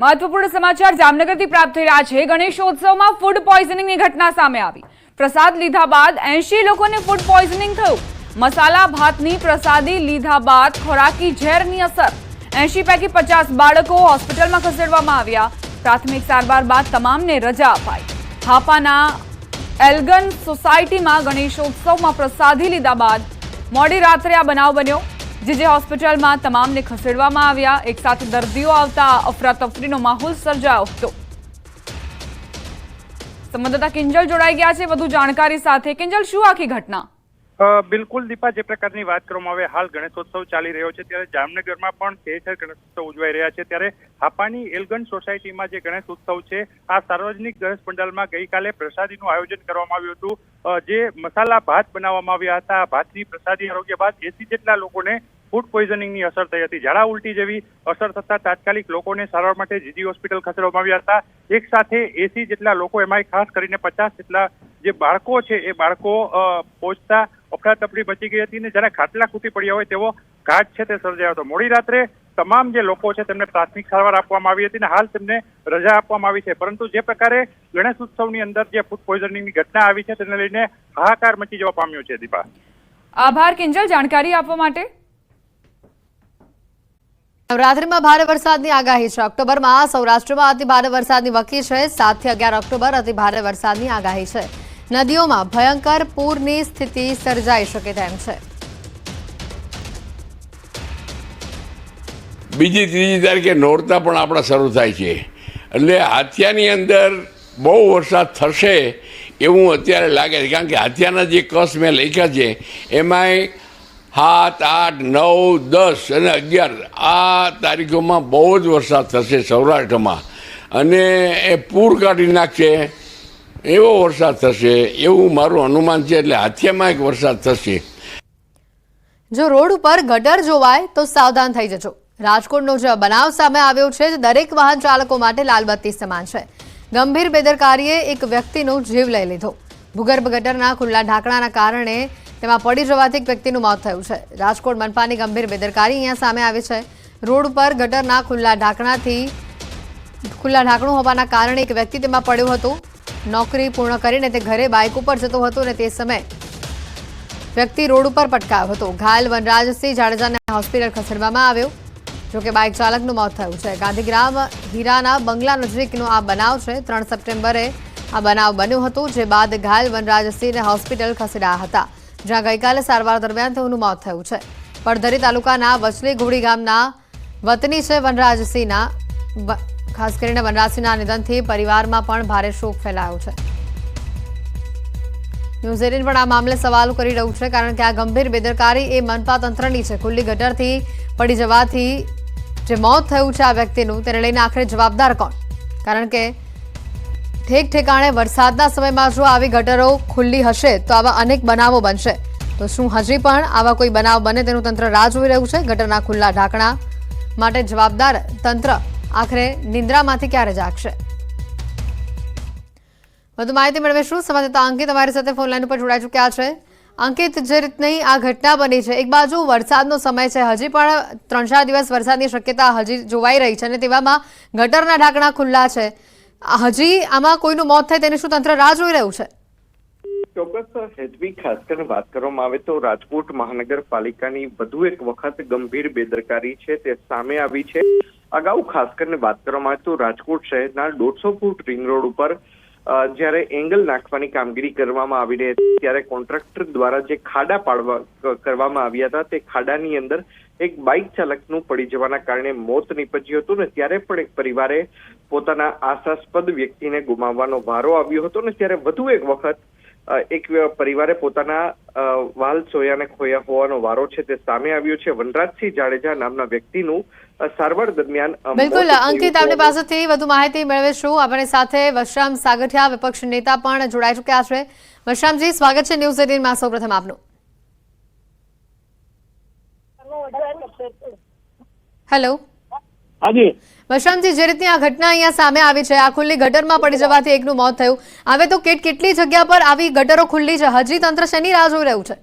મહત્વપૂર્ણ સમાચાર જામનગરથી પ્રાપ્ત થઈ રહ્યા છે। ગણેશોત્સવમાં ફૂડ પોઈઝનિંગની ઘટના સામે આવી। પ્રસાદ લીધા બાદ 80 લોકોને ફૂડ પોઈઝનિંગ થયું। મસાલા ભાતની પ્રસાદી લીધા બાદ ખોરાકી ઝેરની અસર। 80 પૈકી 50 બાળકો હોસ્પિટલમાં ખસેડવામાં આવ્યા। પ્રાથમિક સારવાર બાદ તમામને રજા અપાઈ। હાપાના એલ્ગન સોસાયટીમાં ગણેશોત્સવમાં પ્રસાદી લીધા બાદ મોડી રાત્રે આ બનાવ બન્યો। જે હોસ્પિટલમાં તમામને ખસેડવામાં આવ્યા। એક સાથે દર્દીઓ આવતા અફરાતફરીનો માહોલ સર્જાયો હતો। સંવાદદાતા કિંજલ જોડાઈ ગયા છે વધુ જાણકારી સાથે। કિંજલ, શું આખી ઘટના? બિલકુલ દીપા, જે પ્રકારની વાત કરવામાં આવે, હાલ ગણેશોત્સવ ચાલી રહ્યો છે ત્યારે જામનગરમાં પણ ઠેર ગણેશોત્સવ ઉજવાઈ રહ્યા છે। ત્યારે હાપાની એલ્ગન સોસાયટીમાં જે ગણેશોત્સવ છે, આ સાર્વજનિક ગણેશ પંડાલમાં ગઈકાલે પ્રસાદીનું આયોજન કરવામાં આવ્યું હતું। જે મસાલા ભાત બનાવવામાં આવ્યા હતા, આ ભાતની પ્રસાદી આરોગ્ય બાદ 80 જેટલા લોકોને ફૂડ પોઈઝનિંગની અસર થઈ હતી। ઝાડા ઉલટી જેવી અસર થતા તાત્કાલિક લોકોને સારવાર માટે જીજી હોસ્પિટલ ખસેડવામાં આવ્યા હતા। એક સાથે 80 જેટલા લોકો, એમાં ખાસ કરીને 50 જેટલા જે બાળકો છે, એ બાળકો પહોંચતા અફરાતફરી મચી ગઈ હતી ને જ્યારે ખાટલા ખૂટી પડ્યા હોય તેવો ઘાટ છે તે સર્જાયો હતો। મોડી રાત્રે તમામ જે લોકો છે તેમને પ્રાથમિક સારવાર આપવામાં આવી હતી ને હાલ તેમને રજા આપવામાં આવી છે। પરંતુ જે પ્રકારે ગણેશ ઉત્સવની અંદર જે ફૂડ પોઈઝનિંગની ઘટના આવી છે તેને લઈને હાહાકાર મચી જવા પામ્યો છે। દીપા, આભાર કિંજલ જાણકારી આપવા માટે। નવરાત્રીમાં ભારે વરસાદની આગાહી છે। ઓક્ટોબરમાં સૌરાષ્ટ્રમાં અતિ ભારે વરસાદની વકી છે। 7 થી 11 ઓક્ટોબર અતિ ભારે વરસાદની આગાહી છે। નદીઓમાં ભયંકર પૂરની સ્થિતિ સર્જાઈ શકે તેમ છે। બીજી ત્રીજી તારીખે નોરતા પણ આપણા શરૂ થાય છે, એટલે હાથિયાની અંદર બહુ વરસાદ થશે એવું અત્યારે લાગે છે। કારણ કે હાથિયાના જે કસ મેં લખ્યા છે એમાંય 7, 8, 9, 10 અને 11 આ તારીખોમાં બહુ જ વરસાદ થશે સૌરાષ્ટ્રમાં, અને એ પૂર કાઢી નાખશે એવો વરસાદ થશે એવું મારું અનુમાન છે। એટલે હાથિયામાં એક વરસાદ થશે। જો રોડ ઉપર ગટર જોવાય તો સાવધાન થઈ જજો। રાજકોટનો જે બનાવ સામે આવ્યો છે દરેક વાહન ચાલકો માટે લાલબત્તી સમાન છે। ગંભીર બેદરકારીએ એક વ્યક્તિનો જીવ લઈ લીધો। ભૂગર્ભ ગટરના ખુલ્લા ઢાંકણાના કારણે તેમાં પડી જવાથી એક વ્યક્તિનું મોત થયું છે। રાજકોટ મનપાની ગંભીર બેદરકારી અહીંયા સામે આવી છે। રોડ ઉપર ગટરના ખુલ્લા ઢાંકણું હોવાના કારણે એક વ્યક્તિ તેમાં પડ્યો હતો। નોકરી પૂર્ણ કરીને તે ઘરે બાઇક ઉપર જતો હતો અને તે સમયે વ્યક્તિ રોડ ઉપર પટકાયો હતો। ઘાયલ વનરાજસિંહ જાડેજાને હોસ્પિટલ ખસેડવામાં આવ્યો। જોકે બાઇક ચાલકનું મોત થયું છે। ગાંધીગ્રામ હીરાના બંગલા નજીકનો આ બનાવ છે। 3 સપ્ટેમ્બરે આ બનાવ બન્યો હતો, જે બાદ ઘાયલ વનરાજસિંહને હોસ્પિટલ ખસેડાયા હતા, જ્યાં ગઈકાલે સારવાર દરમિયાન તેઓનું મોત થયું છે। પડધરી તાલુકાના વચલી ઘોડી ગામના વતની છે વનરાજસિંહના। ખાસ કરીને વનરાજસિંહના નિધનથી પરિવારમાં પણ ભારે શોક ફેલાયો છે। ન્યૂઝ 18 પણ આ મામલે સવાલો કરી રહ્યું છે, કારણ કે આ ગંભીર બેદરકારી એ મનપા તંત્રની છે। ખુલ્લી ગટરથી પડી જવાથી જે મોત થયું છે આ વ્યક્તિનું, તેને લઈને આખરે જવાબદાર કોણ? કારણ કે ઠેક ઠેકાણે વરસાદના સમયમાં જો આવી ગટરો ખુલ્લી હશે તો આવા અનેક બનાવો બનશે। તો શું હજી પણ આવા કોઈ બનાવ બને તેનું તંત્ર રાહ જોઈ રહ્યું છે? ગટરના ખુલ્લા ઢાંકણા માટે જવાબદાર તંત્ર આખરે નિંદ્રામાંથી ક્યારે જાગશે? વધુ માહિતી મેળવીશું। સંવાદદાતા અંકિત અમારી સાથે ફોન લાઈન ઉપર જોડાઈ ચૂક્યા છે। અંકિત, જે રીતની આ ઘટના બની છે, એક બાજુ વરસાદનો સમય છે, હજી પણ 3-4 દિવસ વરસાદની શક્યતા હજી જોવાઈ રહી છે, અને તેવામાં ગટરના ઢાંકણા ખુલ્લા છે। હજી આમાં કોઈનું મોત થાય તેની શું તંત્ર રાહ જોઈ રહ્યું છે? ચોક્કસ હેતવી, ખાસ કરીને વાત કરવામાં આવે તો રાજકોટ મહાનગરપાલિકાની વધુ એક વખત ગંભીર બેદરકારી છે તે સામે આવી છે। અગાઉ ખાસ કરીને વાત કરવામાં આવે તો રાજકોટ શહેરના 150 ફૂટ રિંગ રોડ ઉપર જ્યારે એંગલ નાખવાની કામગીરી કરવામાં આવી રહી હતી ત્યારે કોન્ટ્રાક્ટર દ્વારા જે ખાડા કરવામાં આવ્યા હતા તે ખાડાની અંદર એક બાઇક ચાલકનું પડી જવાના કારણે મોત નીપજ્યું હતું ને ત્યારે પણ એક પરિવારે પોતાના આશાસ્પદ વ્યક્તિને ગુમાવવાનો વારો આવ્યો હતો ને ત્યારે વધુ એક વખત એક પરિવારે પોતાના વાલ સોયાને ખોયા હોવાનો વારો છે તે સામે આવ્યો છે। વનરાજસિંહ જાડેજા નામના વ્યક્તિનું સારવાર દરમિયાન બિલકુલ અંકિત, આપની પાસેથી વધુ માહિતી મેળવીશું। આપણી સાથે વશરામ સાગઠિયા વિપક્ષ નેતા પણ જોડાઈ ચૂક્યા છે। વશરામજી, સ્વાગત છે ન્યૂઝ 18માં। સૌપ્રથમ આપનું હેલો। હાજી વશરામજી, જે રીતની આ ઘટના અહીંયા સામે આવી છે, આ ખુલ્લી ગટરમાં પડી જવાથી એકનું મોત થયું, હવે તો કેટલી જગ્યા પર આવી ગટરો ખુલ્લી છે, હજી તંત્ર શેની રાહ જોઈ રહ્યું છે?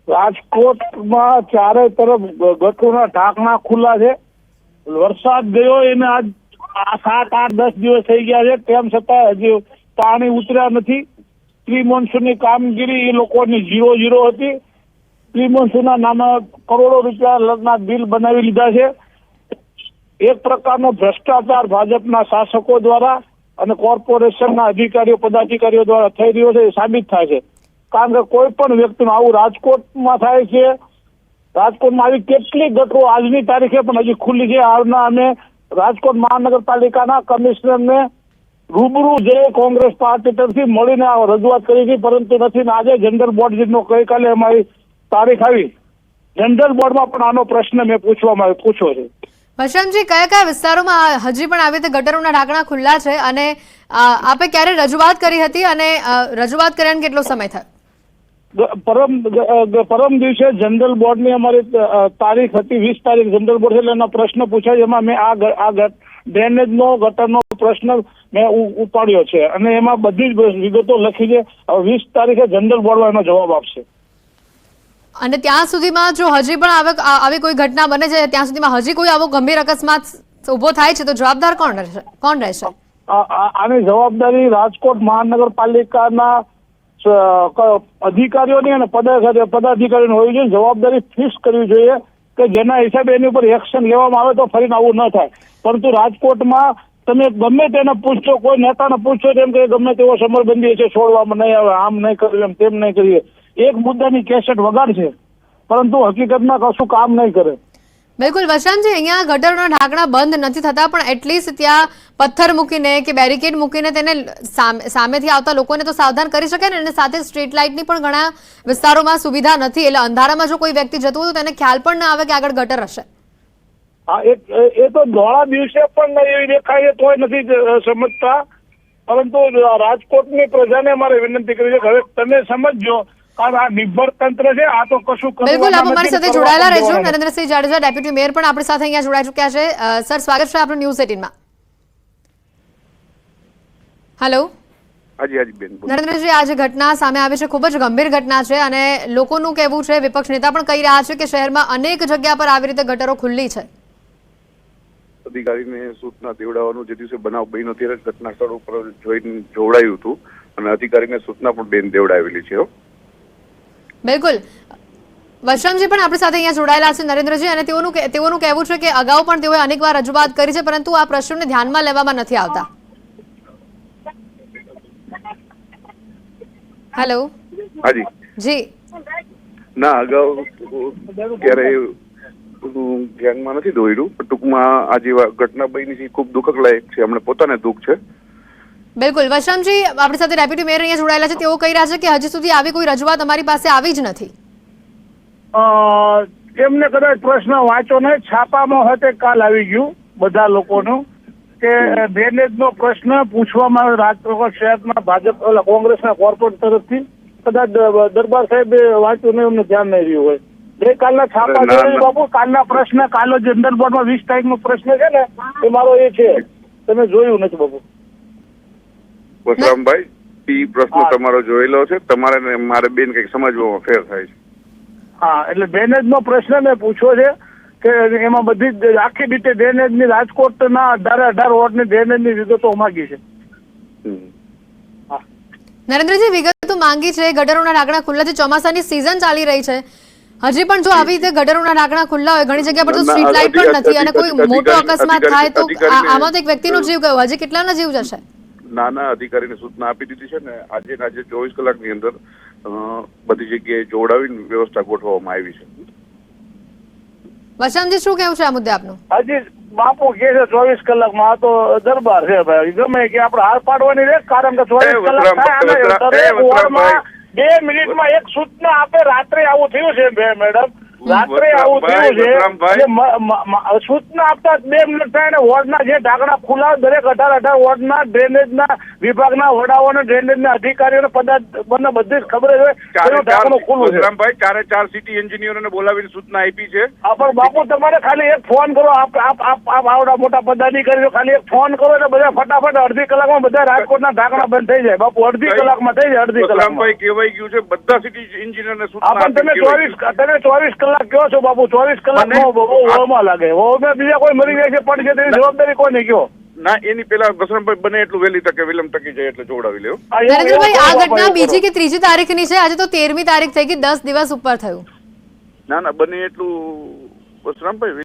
રાજકોટમાં ચારે તરફ ગટરોના ઢાંકણા ખુલ્લા છે। વરસાદ ગયો એને આજ આ 7-8-10 દિવસ થઈ ગયા છે, તેમ છતાં હજી પાણી ઉતર્યા નથી. પ્રી મોન્સૂનની કામગીરી એ લોકોની 0-0 હતી. પ્રી મોન્સૂનના નામે કરોડો રૂપિયાના બિલ બનાવી લીધા છે. એક પ્રકારનો ભ્રષ્ટાચાર ભાજપના શાસકો દ્વારા અને કોર્પોરેશનના અધિકારીઓ પદાધિકારીઓ દ્વારા થઈ રહ્યો છે, એ સાબિત થાય છે. કારણ કે કોઈ પણ વ્યક્તિનું આવું રાજકોટમાં થાય છે. રાજકોટમાં આવી કેટલી ગટરો આજની તારીખે પણ હજી ખુલ્લી છે. હાલના અમે રાજકોટ મહાનગરપાલિકાના કમિશનરને રૂબરૂ જે કોંગ્રેસ પાર્ટી તરફથી મળીને રજૂઆત કરી હતી, પરંતુ નથી. આજે જનરલ બોર્ડનો ગઈકાલે અમારી તારીખ આવી. જનરલ બોર્ડમાં પણ આનો પ્રશ્ન મેં પૂછ્યો છે. વશરામજી, કયા કયા વિસ્તારોમાં હજી પણ આવી રીતે ગટરોના ઢાંકણા ખુલ્લા છે અને આપે ક્યારે રજૂઆત કરી હતી અને રજૂઆત કર્યાને કેટલો સમય થયો? પરમ દિવસે જનરલ બોર્ડની અમારી તારીખ હતી, 20 તારીખ જનરલ બોર્ડ છે, એટલે એનો પ્રશ્ન પૂછાય. એમાં મેં આ ડ્રેનેજનો ગટરનો પ્રશ્ન મેં ઉપાડ્યો છે અને એમાં બધી જ વિગતો લખી છે. 20 તારીખે જનરલ બોર્ડમાં એનો જવાબ આપશે. અને ત્યાં સુધીમાં જો હજી પણ આવી કોઈ ઘટના બને છે, ત્યાં સુધીમાં હજી કોઈ આવો ગંભીર અકસ્માત ઉભો થાય છે, તો જવાબદાર કોણ રહેશે? આની જવાબદારી રાજકોટ મહાનગરપાલિકાના અધિકારીઓની અને પદાધિકારીઓની હોવી જોઈએ. જવાબદારી ફિક્સ કરવી જોઈએ કે જેના હિસાબે એની ઉપર એક્શન લેવામાં આવે તો ફરીને આવું ન થાય. પરંતુ રાજકોટમાં તમે ગમે તેને પૂછશો, કોઈ નેતાને પૂછશો તેમ કે ગમે તેવો સમરબંધી છે, છોડવામાં નહીં આવે, આમ નહીં કરીએ, એમ તેમ નહીં કરીએ. એક મુદ્દાની કેસેટ વગાડશે, પરંતુ હકીકતમાં કશું કામ નહીં કરે. બિલકુલ વશરામજી, અહીંયા ગટરોના ઢાંકણા બંધ નથી થતા, પણ એટલીસ્ટ ત્યાં પથ્થર મૂકીને કે બેરિકેડ મૂકીને તેને સામેથી આવતા લોકોને તો સાવધાન કરી શકે ને. અને સાથે સ્ટ્રીટ લાઇટની પણ ઘણા વિસ્તારોમાં સુવિધા નથી, એટલે અંધારામાં જો કોઈ વ્યક્તિ જતું હોય તો તેને ખ્યાલ પણ ના આવે કે આગળ ગટર હશે. હા, એ તો ધોળા દિવસે પણ એવી દેખાય તોય નથી સમજતા. પરંતુ રાજકોટની પ્રજાને અમારે વિનંતી કરી છે કે હવે તમે સમજો, આ નિર્ભર તંત્ર છે, આ તો કશું. બિલકુલ, આપ અમારી સાથે જોડાયેલા રહેજો. નરેન્દ્રસિંહ જાડેજા, ડેપ્યુટી મેયર, પણ આપણી સાથે અહીંયા જોડાઈ ચૂક્યા છે. સર, સ્વાગત છે આપનું ન્યૂઝ 18માં. હેલો. હાજી બેન. નરેન્દ્રજી, આ જે ઘટના સામે આવી છે ખૂબ જ ગંભીર ઘટના છે અને લોકોનું કહેવું છે, વિપક્ષ નેતા પણ કહી રહ્યા છે કે શહેરમાં અનેક જગ્યા પર આવી રીતે ગટરો ખુલ્લી છે. અધિકારીને સૂચના દેવડાવવાનું જે દિવસે બનાવ બન્યો ત્યારે ઘટના સ્થળ ઉપર જોઈને જોવડાયું હતું અને અધિકારીને સૂચના પણ બેન દેવડાવેલી છે. બિલકુલ, વશરામજી પણ આપણી સાથે અહીંયા જોડાયેલા છે નરેન્દ્રજી, અને તેઓનું કહેવું છે કે અગાઉ પણ તેઓએ અનેકવાર રજૂઆત કરી છે, પરંતુ આ પ્રશ્નોને ધ્યાનમાં લેવામાં નથી આવતા. હેલો. હાજી જી. ના, અગાઉ ક્યારે ધ્યાનમાં નથી દોર્યું, પણ ટૂંકમાં આ જે ઘટના બની છે ખૂબ દુઃખક લાયક છે. અમને પોતાને દુઃખ છે. બિલકુલ વશરામજી, આપણી સાથે ડેપ્યુટી મેયર અહીંયા જોડાયેલા છે. તેઓ કહી રહ્યા છે કે હજી સુધી આવી કોઈ રજૂઆત અમારી પાસે આવી જ નથી. એમને કદાચ પ્રશ્ન વાંચો નહીં, છાપામાં હતે કાલ આવી ગયું બધા લોકોનું કે ડ્રેનેજનો પ્રશ્ન પૂછવામાં આવ્યો રાજકોટ શહેરમાં ભાજપ કોંગ્રેસના કોર્પોરેટ તરફથી. કદાચ દરબાર સાહેબ વાંચ્યું નહીં, એમને ધ્યાન નહીં રહ્યું હોય. ગઈકાલના છાપા જોઈ બાપુ, કાલના પ્રશ્ન, કાલો જનરલ બોર્ડમાં 20 તારીખનો પ્રશ્ન છે ને, એ મારો એ છે, તમે જોયું નથી બાપુ. વશરામભાઈ, એ પ્રશ્ન તમારો જોયેલો છે, તમારે ને મારે બેન કઈક સમજવામાં ફેર થાય છે. હા, એટલે ડ્રેનેજનો પ્રશ્ન મેં પૂછ્યો છે કે એમાં બધી આખી રીતે ડ્રેનેજની રાજકોટના 18 વોર્ડની ડ્રેનેજની વિગતો માંગી છે. નરેન્દ્રજી, વિગતો માંગી છે. ગટરોના ઢાંકણા ખુલ્લા છે, ચોમાસાની સિઝન ચાલી રહી છે. હજી પણ જો આવી રીતે ગટરોના ઢાંકણા ખુલ્લા હોય, ઘણી જગ્યા પર તો સ્ટ્રીટ લાઇટ પણ નથી અને કોઈ મોટો અકસ્માત થાય તો આમાં તો એક વ્યક્તિનો જીવ ગયો, હજી કેટલાના જીવ જશે? નાના અધિકારીને સૂચના આપી દીધી છે ને, આજે 24 કલાકની અંદર બધી જગ્યાએ જોડાવીને વ્યવસ્થા ગોઠવવામાં આવી છે. વશરામજી, શું કેવું છે આ મુદ્દે આપનું? હજી બાપુ કે છે 24 કલાકમાં, આ તો દરબાર છે ભાઈ. ગમે કે આપણે હાર પાડવાની રહે, કારણ કે 24 કલાક થાય 2 મિનિટમાં એક સૂચના આપે. રાત્રે આવું થયું છે મેડમ, રાત્રે આવું થયું છે. સૂચના આપતા 2 મિનિટ થાય અને વોર્ડના જે ઢાંકણા ખુલ્લા, દરેક 18 વોર્ડના ડ્રેનેજના વિભાગના વડાઓને, ડ્રેનેજના અધિકારીઓને બધી જ ખબર હોય ઢાંકણું ખુલ્લું છે. 4 સિટી એન્જિનિયરોને બોલાવીને સૂચના આપી છે. પણ બાપુ, તમારે ખાલી એક ફોન કરો, આવડા મોટા પદાધિકારીઓ ખાલી એક ફોન કરો એટલે બધા ફટાફટ અડધી કલાકમાં બધા રાજકોટના ઢાંકણા બંધ થઈ જાય. બાપુ, અડધી કલાકમાં થઈ જાય, અડધી કલાકમાં કહેવાય ગયું છે બધા સિટી એન્જિનિયરને સૂચના. પણ તમે 24 કલાક કહો છો બાપુ, 24 કલાક બહુ લાગે. બીજા કોઈ મરી જાય છે, પણ છે તેની જવાબદારી કોની કહો? ના એની પેલા ઘસરમભાઈ બને એટલું વહેલી તકે વિલંબ તકી જાય એટલે જોડાવી લેવું. નરેન્દ્રભાઈ આ ઘટના બીજી કે ત્રીજી તારીખની છે, આજે તો 13મી તારીખ થઈ ગઈ, 10 દિવસ ઉપર થયું. ના બને એટલું ઘસરમભાઈ